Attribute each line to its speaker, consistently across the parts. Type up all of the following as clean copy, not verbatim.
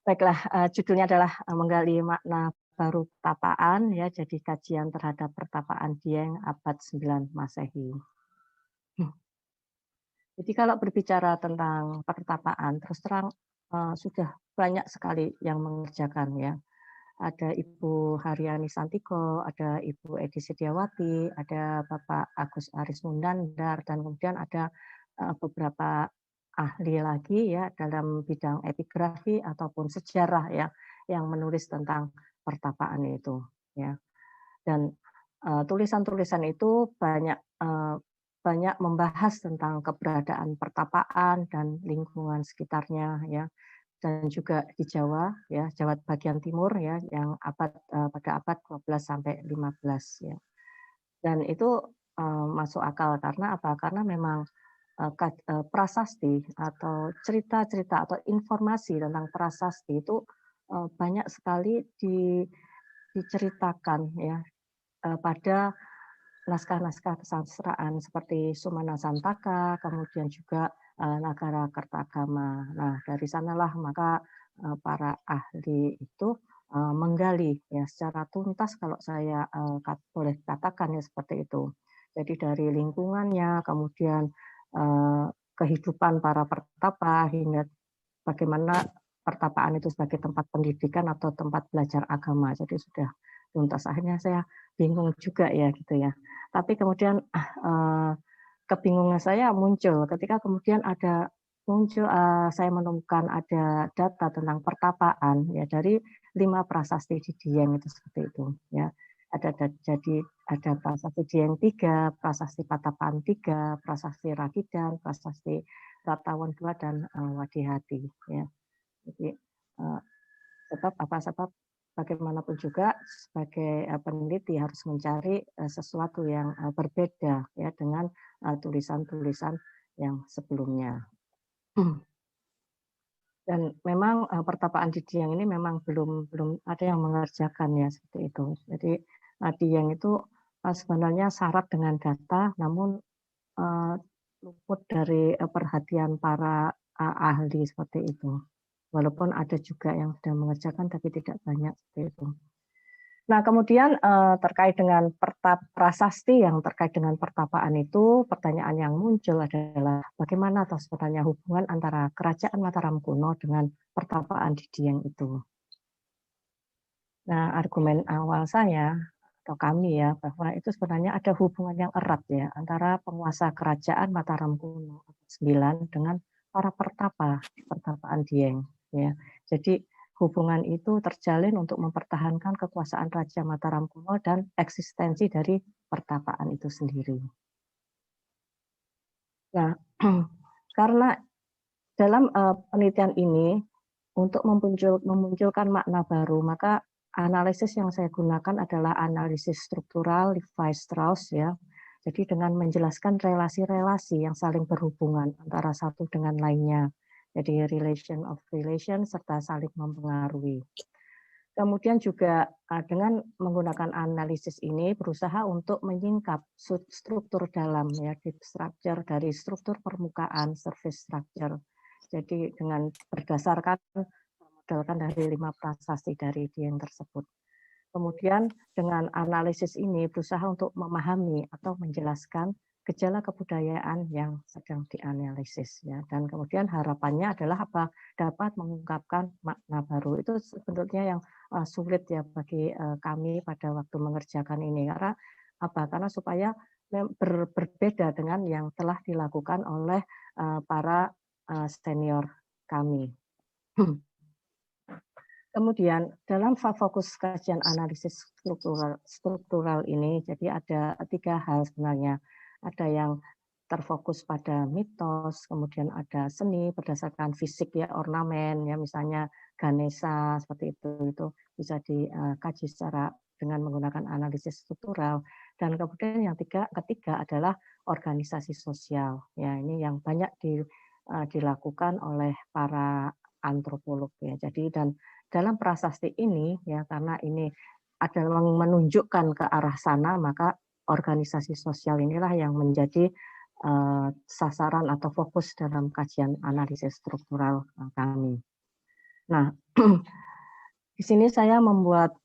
Speaker 1: Baiklah, judulnya adalah, menggali makna baru pertapaan ya, jadi kajian terhadap pertapaan Dieng abad 9 Masehi. Hmm, Jadi kalau berbicara tentang pertapaan, terus terang, sudah banyak sekali yang mengerjakan ya. Ada Ibu Haryani Santiko, ada Ibu Edi Setiawati, ada Bapak Agus Aris Munandar, dan kemudian ada, beberapa ahli lagi ya dalam bidang epigrafi ataupun sejarah ya, yang menulis tentang pertapaan itu, ya. Dan, tulisan-tulisan itu banyak membahas tentang keberadaan pertapaan dan lingkungan sekitarnya ya, dan juga di Jawa ya, Jawa bagian timur ya, yang pada abad 12 sampai 15 ya. Dan itu, masuk akal karena apa? Karena memang, prasasti atau cerita-cerita atau informasi tentang prasasti itu, banyak sekali diceritakan ya, pada naskah-naskah kesusastraan seperti Sumana Santaka, kemudian juga, Nagara Kertagama. Nah, dari sanalah maka, para ahli itu, menggali ya secara tuntas kalau saya, boleh katakan ya seperti itu. Jadi dari lingkungannya, kemudian, kehidupan para pertapa, hingga bagaimana pertapaan itu sebagai tempat pendidikan atau tempat belajar agama. Jadi sudah tuntas. Akhirnya saya bingung juga ya gitu ya. Tapi kemudian kebingungan saya muncul ketika kemudian saya menemukan ada data tentang pertapaan ya dari 5 prasasti di Dieng itu seperti itu ya. Jadi ada prasasti Dieng 3, prasasti Patapaan 3, prasasti Rakidan, prasasti Ratawan 2, dan Wadihati ya. Jadi sebab bagaimanapun juga sebagai peneliti harus mencari sesuatu yang berbeda ya dengan tulisan-tulisan yang sebelumnya. Dan memang pertapaan di Dieng ini memang belum belum ada yang mengerjakan ya seperti itu. Jadi Dieng itu sebenarnya syarat dengan data, namun eee, luput dari perhatian para ahli seperti itu. Walaupun ada juga yang sudah mengerjakan tapi tidak banyak seperti itu. Nah, kemudian, terkait dengan prasasti yang terkait dengan pertapaan itu, pertanyaan yang muncul adalah bagaimana atau sebenarnya hubungan antara kerajaan Mataram kuno dengan pertapaan di Dieng itu. Nah, argumen awal saya atau kami ya, bahwa itu sebenarnya ada hubungan yang erat ya antara penguasa kerajaan Mataram kuno abad 9 dengan para pertapa di pertapaan Dieng ya. Jadi hubungan itu terjalin untuk mempertahankan kekuasaan Raja Mataram kuno dan eksistensi dari pertapaan itu sendiri. Nah, karena dalam penelitian ini untuk memunculkan makna baru, maka analisis yang saya gunakan adalah analisis struktural Levi-Strauss ya. Jadi dengan menjelaskan relasi-relasi yang saling berhubungan antara satu dengan lainnya. Jadi relation of relation serta saling mempengaruhi. Kemudian juga dengan menggunakan analisis ini berusaha untuk menyingkap struktur dalam ya, deep structure dari struktur permukaan, surface structure. Jadi dengan berdasarkan modalkan dari 5 prasasti dari Dieng tersebut. Kemudian dengan analisis ini berusaha untuk memahami atau menjelaskan gejala kebudayaan yang sedang dianalisis ya, dan kemudian harapannya adalah apa, dapat mengungkapkan makna baru. Itu sebetulnya yang sulit ya bagi kami pada waktu mengerjakan ini, karena apa, karena supaya berbeda dengan yang telah dilakukan oleh para senior kami. Kemudian dalam fokus kajian analisis struktural ini, jadi ada 3 hal sebenarnya. Ada yang terfokus pada mitos, kemudian ada seni berdasarkan fisik ya, ornamen ya, misalnya Ganesha seperti itu bisa dikaji secara dengan menggunakan analisis struktural. Dan kemudian yang ketiga adalah organisasi sosial. Ya, ini yang banyak dilakukan oleh para antropolog ya. Jadi dan dalam prasasti ini ya, karena ini adalah menunjukkan ke arah sana, maka organisasi sosial inilah yang menjadi sasaran atau fokus dalam kajian analisis struktural kami. Nah, di sini saya membuat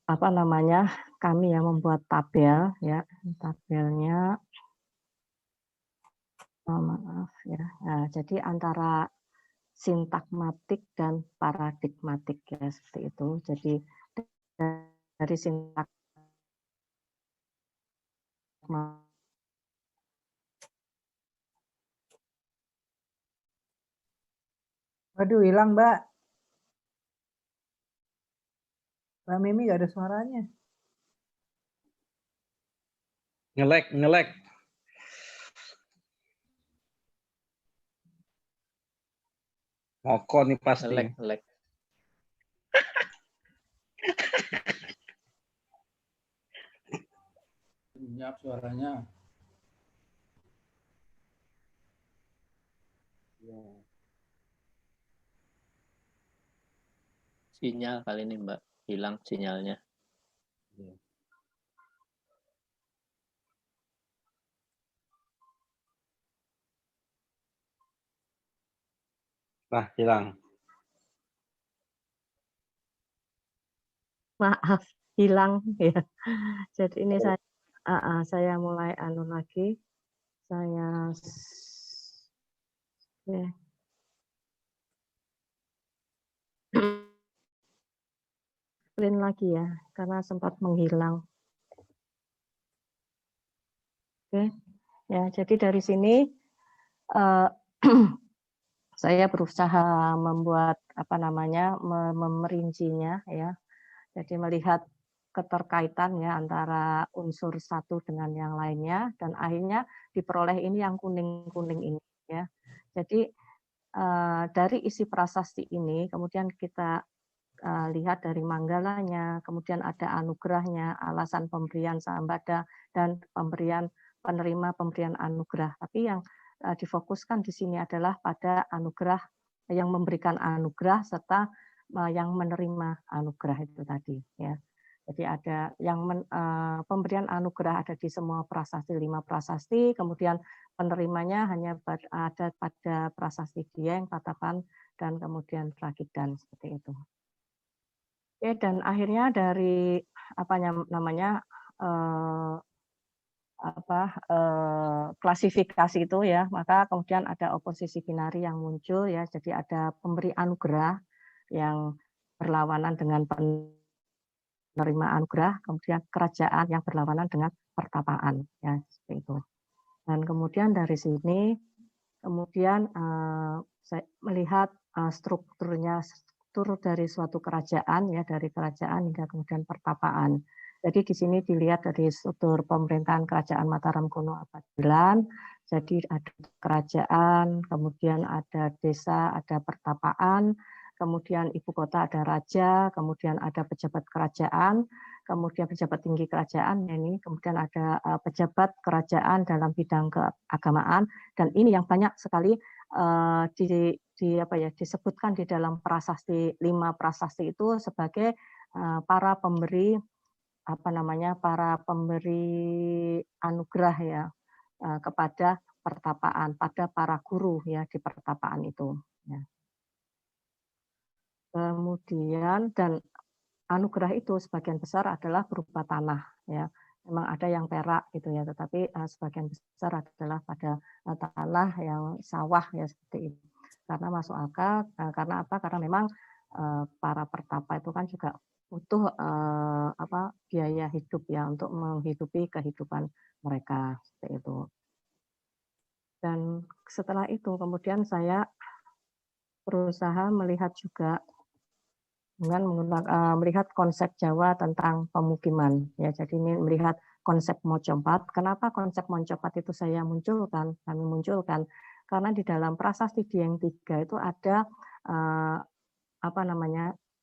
Speaker 1: apa namanya, kami ya membuat tabel ya, tabelnya maaf ya. Nah, jadi antara sintagmatik dan paradigmatik ya seperti itu. Jadi dari sintagma
Speaker 2: Waduh, hilang Mbak. Mbak Mimi nggak ada suaranya.
Speaker 3: Ngelek. Ngoko nih pasti.
Speaker 4: Ngelek.
Speaker 5: Senyap suaranya.
Speaker 4: Sinyal kali ini Mbak, hilang sinyalnya.
Speaker 3: Nah, hilang.
Speaker 1: maaf, hilang ya. Jadi ini saya mulai lagi. Saya ya. Screen lagi ya, karena sempat menghilang. Oke, ya jadi dari sini saya berusaha membuat apa namanya memerincinya ya. Jadi melihat keterkaitan ya antara unsur satu dengan yang lainnya dan akhirnya diperoleh ini yang kuning-kuning ini ya. Jadi dari isi prasasti ini kemudian kita lihat dari manggalanya, kemudian ada anugerahnya, alasan pemberian sambada dan penerima pemberian anugerah. Tapi yang difokuskan di sini adalah pada anugerah yang memberikan anugerah serta yang menerima anugerah itu tadi ya. Jadi ada yang pemberian anugerah ada di semua prasasti 5 prasasti, kemudian penerimanya hanya ada pada prasasti Dieng, Patapan, dan kemudian Prakidan seperti itu. Oke, dan akhirnya dari namanya klasifikasi itu ya, maka kemudian ada oposisi binari yang muncul ya, jadi ada pemberi anugerah yang berlawanan dengan penerima anugerah, kemudian kerajaan yang berlawanan dengan pertapaan ya seperti itu. Dan kemudian dari sini kemudian saya melihat struktur dari suatu kerajaan ya, dari kerajaan hingga kemudian pertapaan. Jadi di sini dilihat dari struktur pemerintahan kerajaan Mataram kuno abad 9. Jadi ada kerajaan, kemudian ada desa, ada pertapaan, kemudian ibu kota ada raja, kemudian ada pejabat kerajaan, kemudian pejabat tinggi kerajaan ini, kemudian ada pejabat kerajaan dalam bidang keagamaan, dan ini yang banyak sekali disebutkan di dalam prasasti 5 prasasti itu sebagai para pemberi para pemberi anugerah ya kepada pertapaan, pada para guru ya di pertapaan itu. Ya. Kemudian dan anugerah itu sebagian besar adalah berupa tanah ya. Memang ada yang perak gitu ya, tetapi sebagian besar adalah pada tanah yang sawah ya seperti itu. Karena masuk akal, karena apa? Karena memang para pertapa itu kan juga butuh biaya hidup ya untuk menghidupi kehidupan mereka seperti itu. Dan setelah itu kemudian saya berusaha melihat juga dengan melihat konsep Jawa tentang pemukiman ya. Jadi ini melihat konsep Mojopahit. Kenapa konsep Mojopahit itu kami munculkan karena di dalam prasasti Dieng 3 itu ada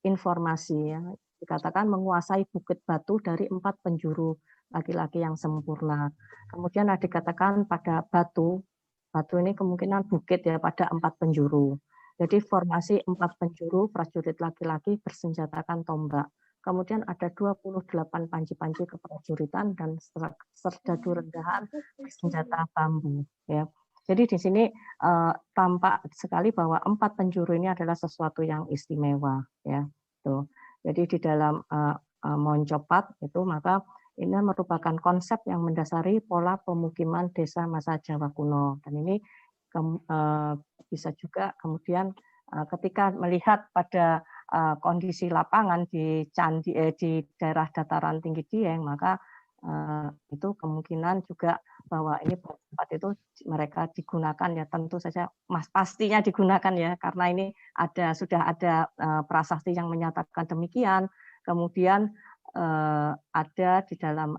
Speaker 1: informasi ya, dikatakan menguasai bukit batu dari 4 penjuru laki-laki yang sempurna. Kemudian dikatakan pada batu ini kemungkinan bukit ya pada 4 penjuru. Jadi formasi 4 penjuru prajurit laki-laki bersenjatakan tombak. Kemudian ada 28 panji-panji keprajuritan dan serdadu rendahan bersenjata bambu. Ya. Jadi di sini tampak sekali bahwa 4 penjuru ini adalah sesuatu yang istimewa ya, tuh. Jadi di dalam Moncopat itu maka ini merupakan konsep yang mendasari pola pemukiman desa masa Jawa kuno dan ini bisa juga kemudian ketika melihat pada kondisi lapangan di di daerah dataran tinggi Dieng maka itu kemungkinan juga bahwa ini tempat itu mereka digunakan ya tentu saja pastinya digunakan ya karena ini sudah ada prasasti yang menyatakan demikian kemudian ada di dalam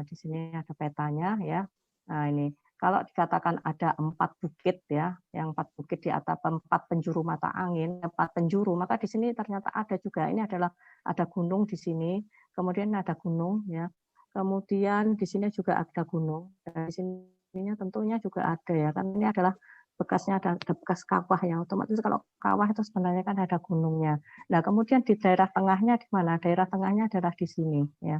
Speaker 1: di sini ada petanya ya. Nah ini kalau dikatakan ada 4 bukit ya, yang 4 bukit di atas 4 penjuru mata angin, 4 penjuru, maka di sini ternyata ada juga. Ini adalah ada gunung di sini, kemudian ada gunung ya. Kemudian di sini juga ada gunung. Dan di sininya tentunya juga ada ya. Kan ini adalah bekasnya ada bekas kawah ya. Otomatis kalau kawah itu sebenarnya kan ada gunungnya. Nah, kemudian di daerah tengahnya di mana? Daerah tengahnya adalah di sini ya.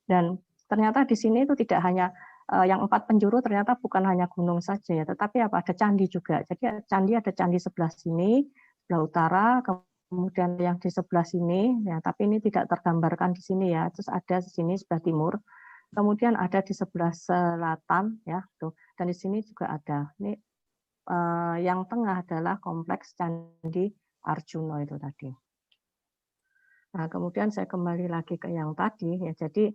Speaker 1: Dan ternyata di sini itu tidak hanya yang 4 penjuru ternyata bukan hanya gunung saja ya, tetapi apa? Ada candi juga. Jadi candi ada candi sebelah sini, sebelah utara, kemudian yang di sebelah sini ya, tapi ini tidak tergambarkan di sini ya. Terus ada di sini sebelah timur. Kemudian ada di sebelah selatan ya, tuh. Dan di sini juga ada. Ini yang tengah adalah kompleks Candi Arjuna itu tadi. Nah, kemudian saya kembali lagi ke yang tadi ya. Jadi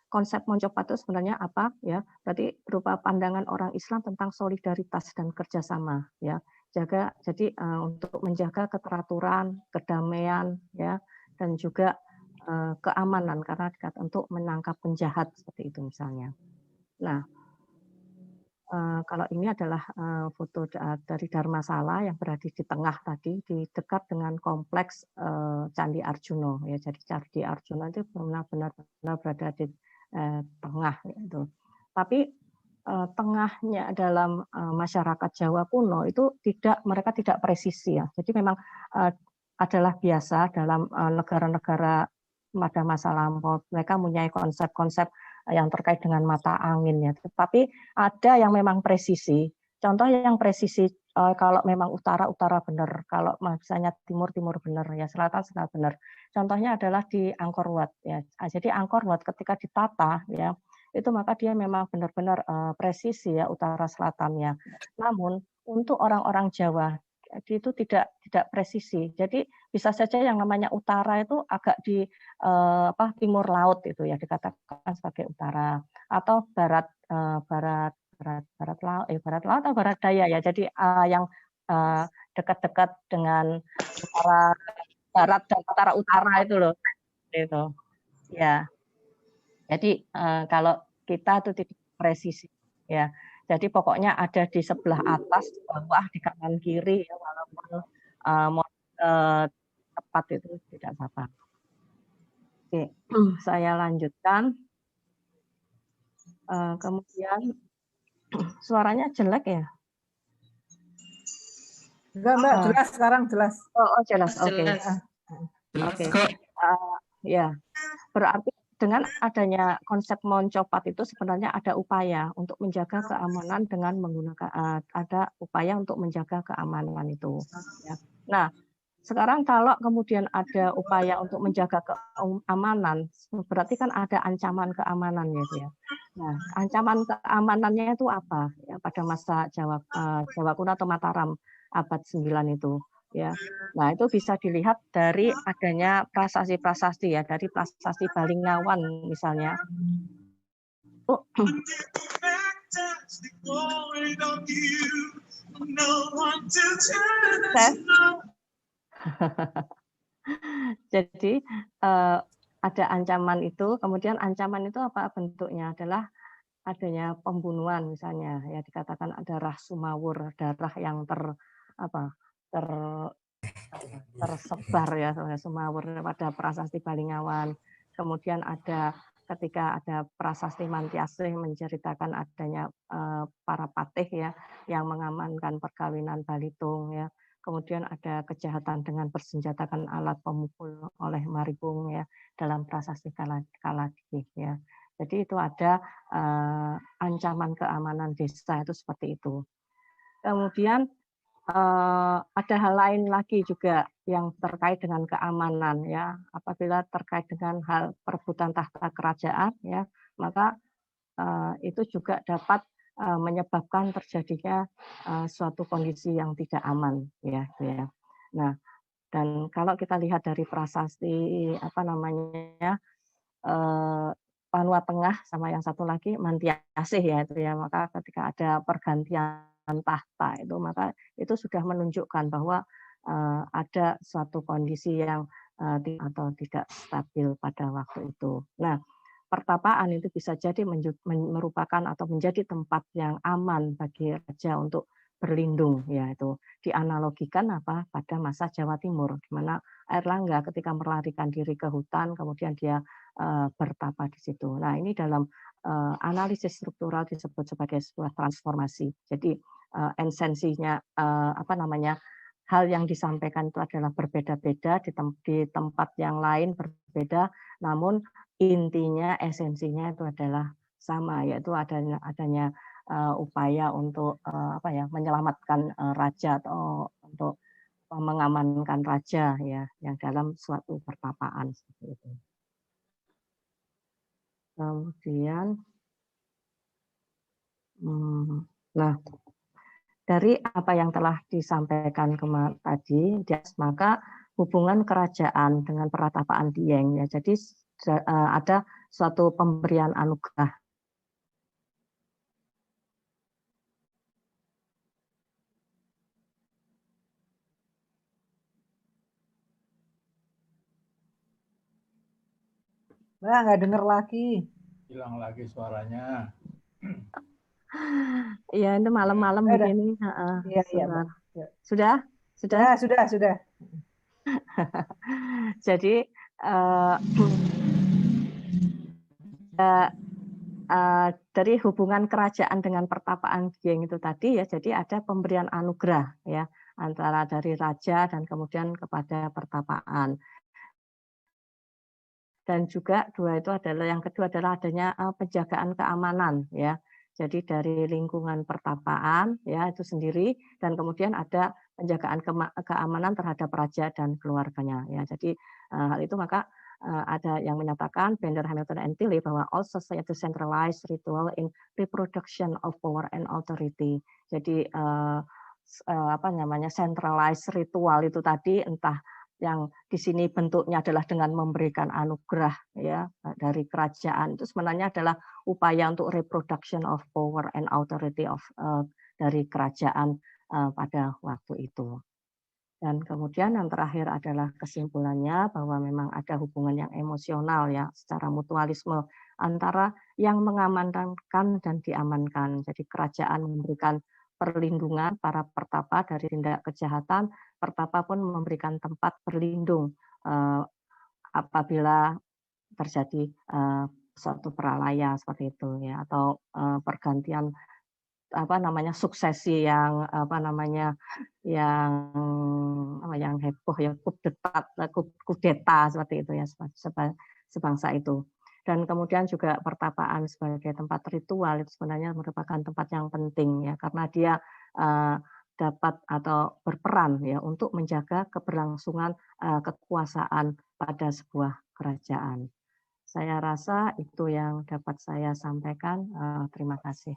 Speaker 1: konsep Moncopat itu sebenarnya apa ya? Berarti berupa pandangan orang Islam tentang solidaritas dan kerjasama ya. Jadi untuk menjaga keteraturan, kedamaian ya, dan juga keamanan karena untuk menangkap penjahat seperti itu misalnya. Nah, kalau ini adalah foto dari Dharmasala yang berada di tengah tadi, di dekat dengan kompleks Candi Arjuna ya. Jadi Candi Arjuna itu benar-benar berada di tengah gitu. Tapi tengahnya dalam masyarakat Jawa kuno itu mereka tidak presisi ya. Jadi memang adalah biasa dalam negara-negara pada masa lampau mereka mempunyai konsep-konsep yang terkait dengan mata angin ya. Tetapi ada yang memang presisi. Contoh yang presisi kalau memang utara benar, kalau misalnya timur benar ya, selatan benar. Contohnya adalah di Angkor Wat ya. Jadi Angkor Wat ketika ditata ya, itu maka dia memang benar-benar presisi ya utara selatannya. Namun untuk orang-orang Jawa itu tidak presisi. Jadi bisa saja yang namanya utara itu agak di timur laut itu ya dikatakan sebagai utara atau barat laut atau barat daya ya. Jadi yang dekat-dekat dengan utara barat dan utara itu loh. Itu. Ya. Jadi kalau kita itu tidak presisi ya. Jadi pokoknya ada di sebelah atas, bawah, di kanan kiri ya walaupun tepat itu tidak apa-apa. Oke, saya lanjutkan. Kemudian suaranya jelek ya?
Speaker 2: Enggak, Mbak, jelas sekarang jelas.
Speaker 1: Oh jelas. Oke. Oke. Ya. Berarti dengan adanya konsep Moncopat itu sebenarnya ada upaya untuk menjaga keamanan dengan menggunakan ada upaya untuk menjaga keamanan itu. Ya. Nah, sekarang kalau kemudian ada upaya untuk menjaga keamanan, berarti kan ada ancaman keamanan ya. Nah, ancaman keamanannya itu apa? Ya, pada masa Jawa kuno atau Mataram abad 9 itu. Ya, nah itu bisa dilihat dari adanya prasasti-prasasti ya, dari prasasti Balingawan misalnya. Jadi ada ancaman itu, kemudian ancaman itu apa bentuknya? Adalah adanya pembunuhan misalnya, ya dikatakan ada darah sumawur, darah yang tersebar ya sumawur pada prasasti Balingawan. Kemudian ada ketika ada prasasti Mantiasih menceritakan adanya para patih ya yang mengamankan perkawinan Balitung ya. Kemudian ada kejahatan dengan bersenjatakan alat pemukul oleh Maribung ya dalam prasasti Kaladih ya. Jadi itu ada ancaman keamanan desa itu seperti itu. Kemudian ada hal lain lagi juga yang terkait dengan keamanan ya. Apabila terkait dengan hal perebutan tahta kerajaan ya, maka itu juga dapat menyebabkan terjadinya suatu kondisi yang tidak aman ya, gitu ya. Nah, dan kalau kita lihat dari prasasti apa namanya Panua Tengah sama yang satu lagi Mantiasih ya itu ya, maka ketika ada pergantian tahta itu maka itu sudah menunjukkan bahwa ada suatu kondisi yang atau tidak stabil pada waktu itu. Nah, pertapaan itu bisa jadi merupakan atau menjadi tempat yang aman bagi raja untuk berlindung ya itu dianalogikan apa pada masa Jawa Timur di mana Airlangga ketika melarikan diri ke hutan kemudian dia bertapa di situ. Nah, ini dalam analisis struktural disebut sebagai sebuah transformasi. Jadi esensinya apa namanya hal yang disampaikan itu adalah berbeda-beda di tempat yang lain berbeda, namun intinya esensinya itu adalah sama, yaitu adanya upaya untuk apa ya menyelamatkan raja atau untuk mengamankan raja ya yang dalam suatu pertapaan seperti itu. Kemudian, nah dari apa yang telah disampaikan tadi, maka hubungan kerajaan dengan pertapaan Dieng ya, jadi ada suatu pemberian anugerah.
Speaker 2: Nah, nggak dengar lagi.
Speaker 5: Hilang lagi suaranya.
Speaker 1: Iya, itu malam-malam begini.
Speaker 2: Iya, iya, Mbak.
Speaker 1: Sudah? Sudah?
Speaker 2: Ya, sudah.
Speaker 1: Jadi dari hubungan kerajaan dengan pertapaan Dieng itu tadi ya, jadi ada pemberian anugerah ya antara dari raja dan kemudian kepada pertapaan. Dan juga yang kedua adalah adanya penjagaan keamanan ya. Jadi dari lingkungan pertapaan ya itu sendiri dan kemudian ada penjagaan keamanan terhadap raja dan keluarganya ya. Jadi hal itu maka ada yang menyatakan Bender, Hamilton, and Tilly bahwa all society centralized ritual in reproduction of power and authority. Jadi apa namanya centralized ritual itu tadi entah yang di sini bentuknya adalah dengan memberikan anugerah ya dari kerajaan itu sebenarnya adalah upaya untuk reproduction of power and authority of dari kerajaan pada waktu itu. Dan kemudian yang terakhir adalah kesimpulannya bahwa memang ada hubungan yang emosional ya secara mutualisme antara yang mengamankan dan diamankan. Jadi kerajaan memberikan perlindungan para pertapa dari tindak kejahatan, pertapa pun memberikan tempat berlindung apabila terjadi suatu peralaya seperti itu ya atau pergantian apa namanya suksesi yang apa namanya yang heboh ya kudeta seperti itu ya sebangsa itu. Dan kemudian juga pertapaan sebagai tempat ritual itu sebenarnya merupakan tempat yang penting ya karena dia dapat atau berperan ya untuk menjaga keberlangsungan kekuasaan pada sebuah kerajaan. Saya rasa itu yang dapat saya sampaikan. Terima kasih.